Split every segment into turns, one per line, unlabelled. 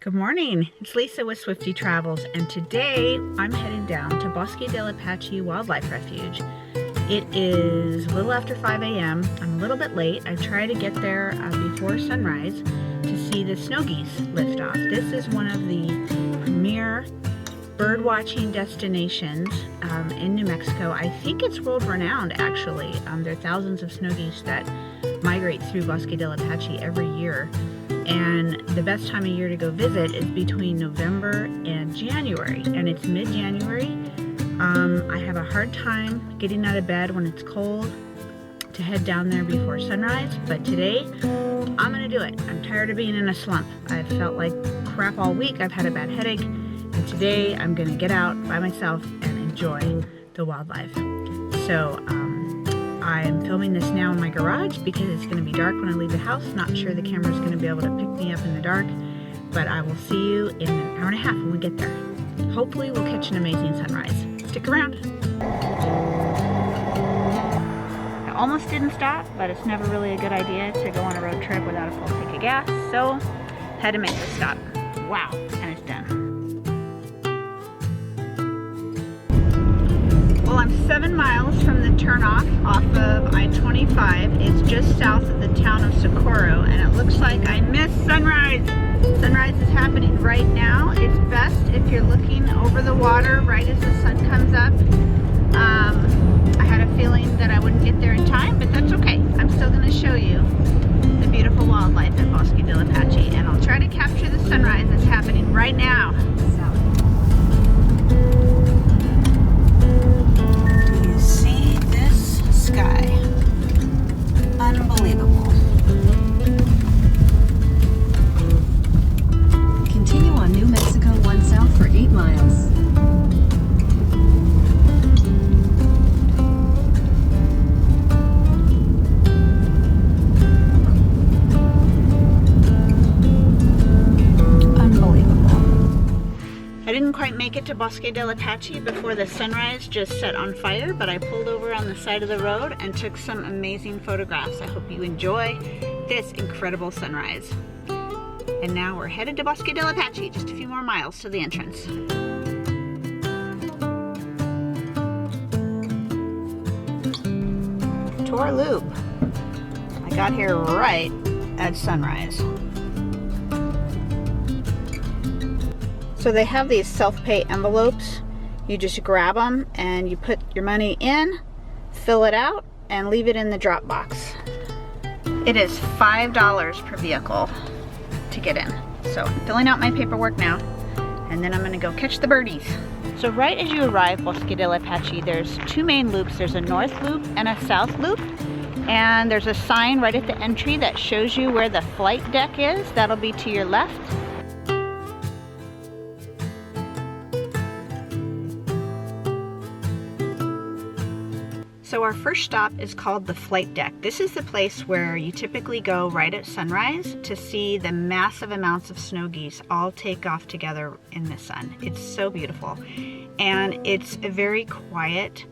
Good morning, it's Lisa with Swifty Travels, and today I'm headed down to Bosque del Apache Wildlife Refuge. It is a little after 5 a.m. I'm a little bit late. I try to get there before sunrise to see the snow geese lift off. This is one of the premier bird watching destinations in New Mexico. I think it's world renowned actually. There are thousands of snow geese that migrate through Bosque del Apache every year. And the best time of year to go visit is between November and January, and it's mid-January. I have a hard time getting out of bed when it's cold to head down there before sunrise, but today I'm gonna do it. I'm tired of being in a slump. I've felt like crap all week. I've had a bad headache, and today I'm gonna get out by myself and enjoy the wildlife. So I'm filming this now in my garage because it's going to be dark when I leave the house. Not sure the camera's going to be able to pick me up in the dark, but I will see you in an hour and a half when we get there. Hopefully we'll catch an amazing sunrise. Stick around. I almost didn't stop, but it's never really a good idea to go on a road trip without a full tank of gas, so had to make the stop. Wow, and it's done. Well, I'm 7 miles from the turnoff off of I-25. It's just south of the town of Socorro, and it looks like I missed sunrise. Sunrise is happening right now. It's best if you're looking over the water right as the sun comes up. I had a feeling that I wouldn't get there in time, but that's okay. I'm still going to show you the beautiful wildlife at Bosque del Apache, and I'll try to capture the sunrise that's happening right now. Sky. Unbelievable.
Continue on New Mexico 1 south for 8 miles.
I didn't quite make it to Bosque del Apache before the sunrise just set on fire, but I pulled over on the side of the road and took some amazing photographs. I hope you enjoy this incredible sunrise. And now we're headed to Bosque del Apache, just a few more miles to the entrance. Tour Loop. I got here right at sunrise. So they have these self-pay envelopes. You just grab them and you put your money in, fill it out, and leave it in the drop box. It is $5 per vehicle to get in. So I'm filling out my paperwork now, and then I'm gonna go catch the birdies. So right as you arrive Bosque del Apache, there's two main loops. There's a north loop and a south loop. And there's a sign right at the entry that shows you where the flight deck is. That'll be to your left. So our first stop is called the flight deck. This is the place where you typically go right at sunrise to see the massive amounts of snow geese all take off together in the sun. It's so beautiful. And it's a very quiet,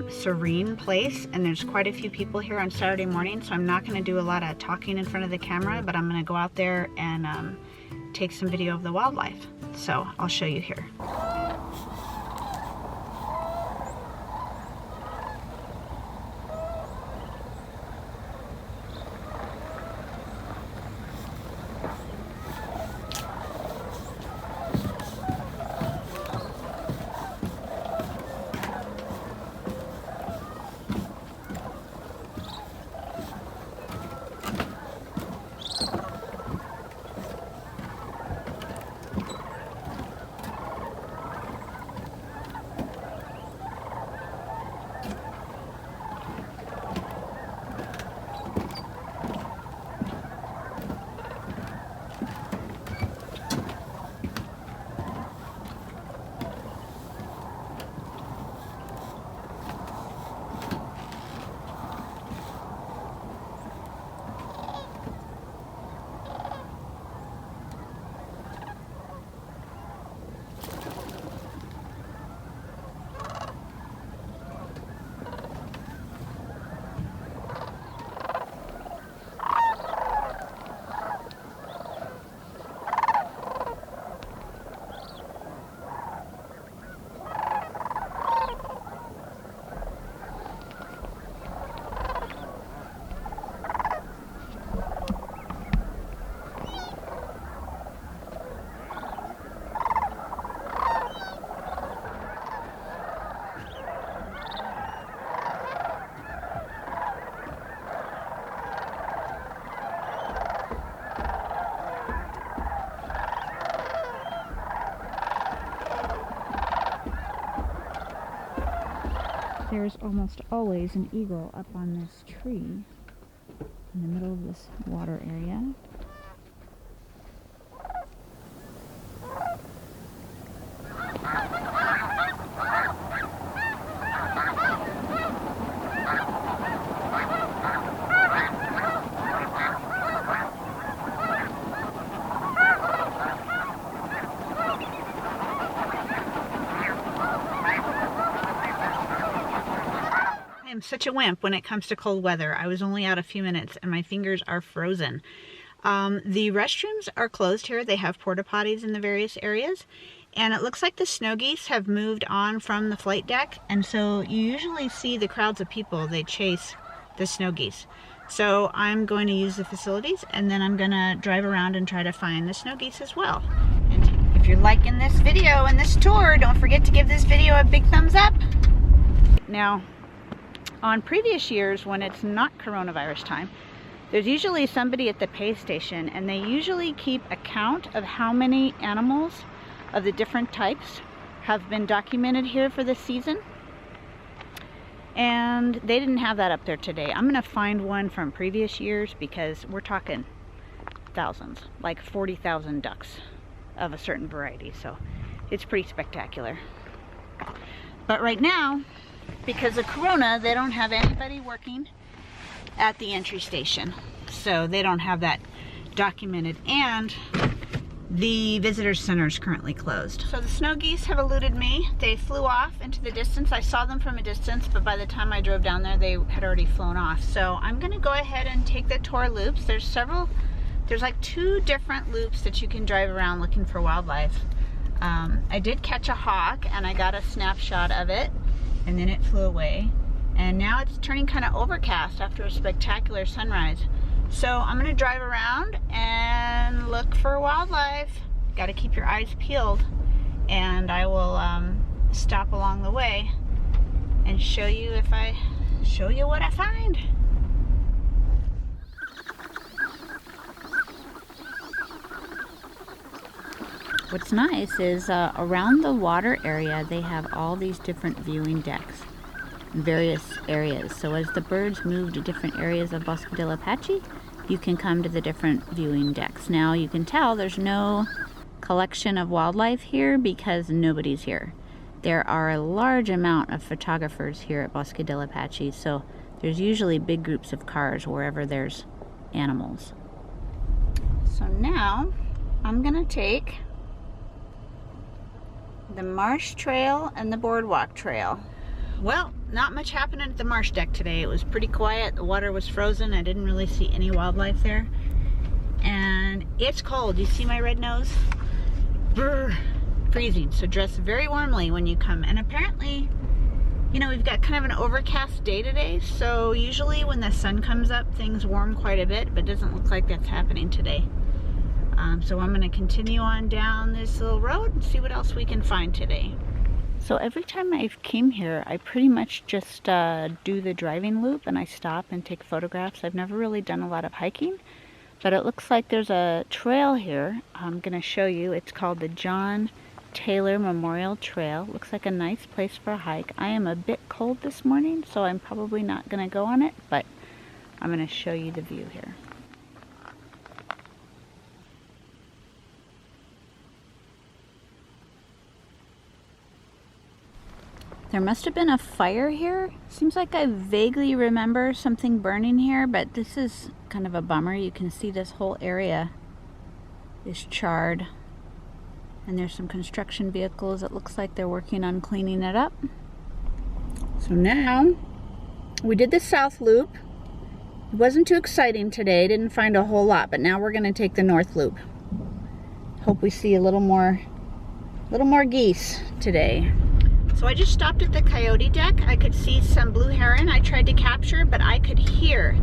serene place, and there's quite a few people here on Saturday morning, so I'm not going to do a lot of talking in front of the camera, but I'm going to go out there and take some video of the wildlife. So I'll show you here. there's almost always an eagle up on this tree in the middle of this water area. I'm such a wimp when it comes to cold weather. I was only out a few minutes and my fingers are frozen. The restrooms are closed here. They have porta potties in the various areas, and it looks like the snow geese have moved on from the flight deck, and so you usually see the crowds of people. They chase the snow geese. So I'm going to use the facilities, and then I'm gonna drive around and try to find the snow geese as well. And if you're liking this video and this tour, don't forget to give this video a big thumbs up. Now, on previous years, when it's not coronavirus time, there's usually somebody at the pay station, and they usually keep a count of how many animals of the different types have been documented here for this season. And they didn't have that up there today. I'm gonna find one from previous years because we're talking thousands, like 40,000 ducks of a certain variety. So it's pretty spectacular. But right now, because of Corona, they don't have anybody working at the entry station. So they don't have that documented, and the visitor center is currently closed. So the snow geese have eluded me. They flew off into the distance. I saw them from a distance, but by the time I drove down there, they had already flown off. So I'm gonna go ahead and take the tour loops. There's like 2 different loops that you can drive around looking for wildlife. I did catch a hawk and I got a snapshot of it, and then it flew away. And now it's turning kind of overcast after a spectacular sunrise. So I'm gonna drive around and look for wildlife. Got to keep your eyes peeled, and I will stop along the way and show you what I find. What's nice is around the water area, they have all these different viewing decks in various areas. So as the birds move to different areas of Bosque del Apache, you can come to the different viewing decks. Now you can tell there's no collection of wildlife here because nobody's here. There are a large amount of photographers here at Bosque del Apache, so there's usually big groups of cars wherever there's animals. So now I'm gonna take the marsh trail and the boardwalk trail. Well, not much happened at the marsh deck today. It was pretty quiet. The water was frozen. I didn't really see any wildlife there. And it's cold. You see my red nose? Brr, freezing. So dress very warmly when you come. And apparently, you know, we've got kind of an overcast day today. So usually when the sun comes up, things warm quite a bit, but it doesn't look like that's happening today. So I'm going to continue on down this little road and see what else we can find today. So every time I came here, I pretty much just do the driving loop and I stop and take photographs. I've never really done a lot of hiking, but it looks like there's a trail here. I'm going to show you. It's called the John Taylor Memorial Trail. Looks like a nice place for a hike. I am a bit cold this morning, so I'm probably not going to go on it, but I'm going to show you the view here. There must have been a fire here. Seems like I vaguely remember something burning here, but this is kind of a bummer. You can see this whole area is charred, and there's some construction vehicles. It looks like they're working on cleaning it up. So now we did the south loop. It wasn't too exciting today. Didn't find a whole lot, but now we're going to take the north loop. Hope we see a little more geese today. So I just stopped at the coyote deck. I could see some blue heron. I tried to capture it, but I could hear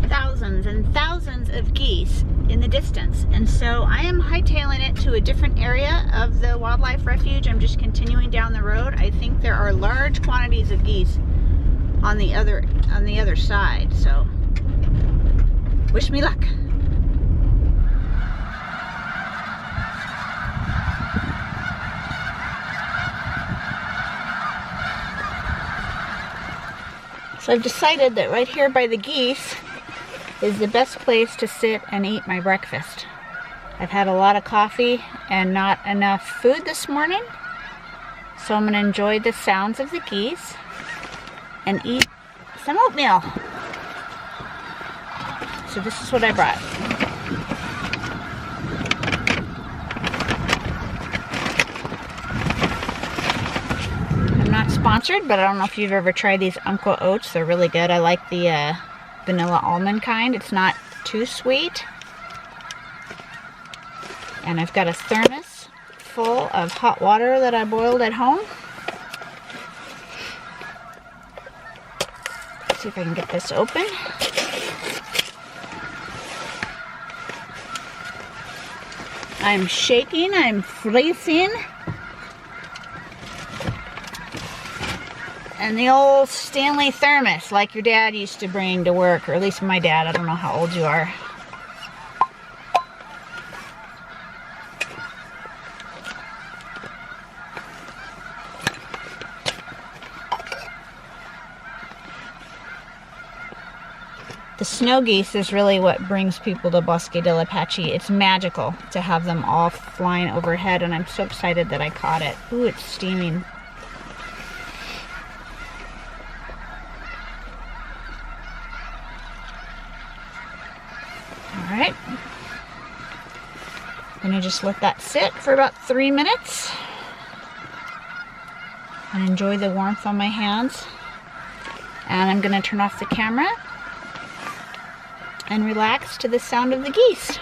thousands and thousands of geese in the distance. And so I am hightailing it to a different area of the wildlife refuge. I'm just continuing down the road. I think there are large quantities of geese on the other side. So wish me luck. So I've decided that right here by the geese is the best place to sit and eat my breakfast. I've had a lot of coffee and not enough food this morning, so I'm going to enjoy the sounds of the geese and eat some oatmeal. So this is what I brought. I'm not sponsored, but I don't know if you've ever tried these Umpqua oats. They're really good. I like the vanilla almond kind. It's not too sweet. And I've got a thermos full of hot water that I boiled at home. Let's see if I can get this open. I'm shaking, I'm freezing. And the old Stanley thermos, like your dad used to bring to work, or at least my dad. I don't know how old you are. The snow geese is really what brings people to Bosque del Apache. It's magical to have them all flying overhead, and I'm so excited that I caught it. Ooh, it's steaming. All right. I'm gonna just let that sit for about 3 minutes and enjoy the warmth on my hands. And I'm gonna turn off the camera and relax to the sound of the geese.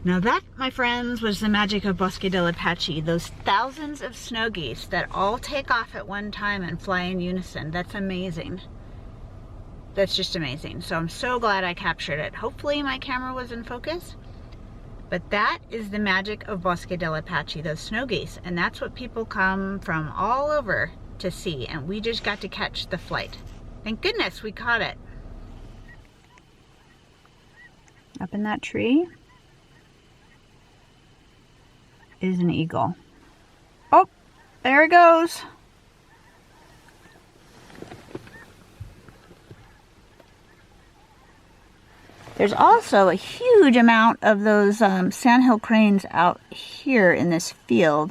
Now that, my friends, was the magic of Bosque del Apache. Those thousands of snow geese that all take off at one time and fly in unison. That's amazing. That's just amazing. So I'm so glad I captured it. Hopefully my camera was in focus. But that is the magic of Bosque del Apache, those snow geese. And that's what people come from all over to see. And we just got to catch the flight. Thank goodness we caught it. Up in that tree is an eagle. Oh, there it goes. There's also a huge amount of those sandhill cranes out here in this field.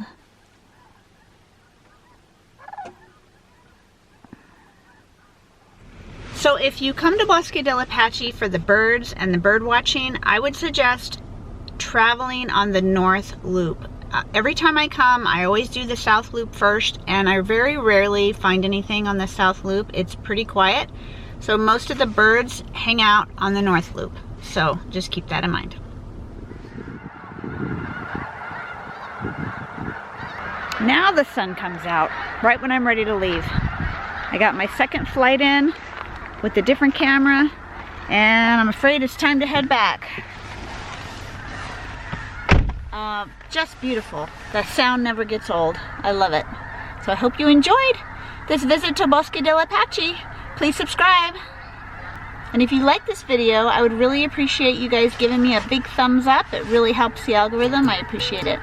So if you come to Bosque del Apache for the birds and the bird watching, I would suggest traveling on the north loop. Every time I come, I always do the south loop first, and I very rarely find anything on the south loop. It's pretty quiet. So most of the birds hang out on the north loop. So just keep that in mind. Now the sun comes out right when I'm ready to leave. I got my second flight in with a different camera, and I'm afraid it's time to head back. Just beautiful. The sound never gets old. I love it. So I hope you enjoyed this visit to Bosque del Apache. Please subscribe. And if you like this video, I would really appreciate you guys giving me a big thumbs up. It really helps the algorithm. I appreciate it.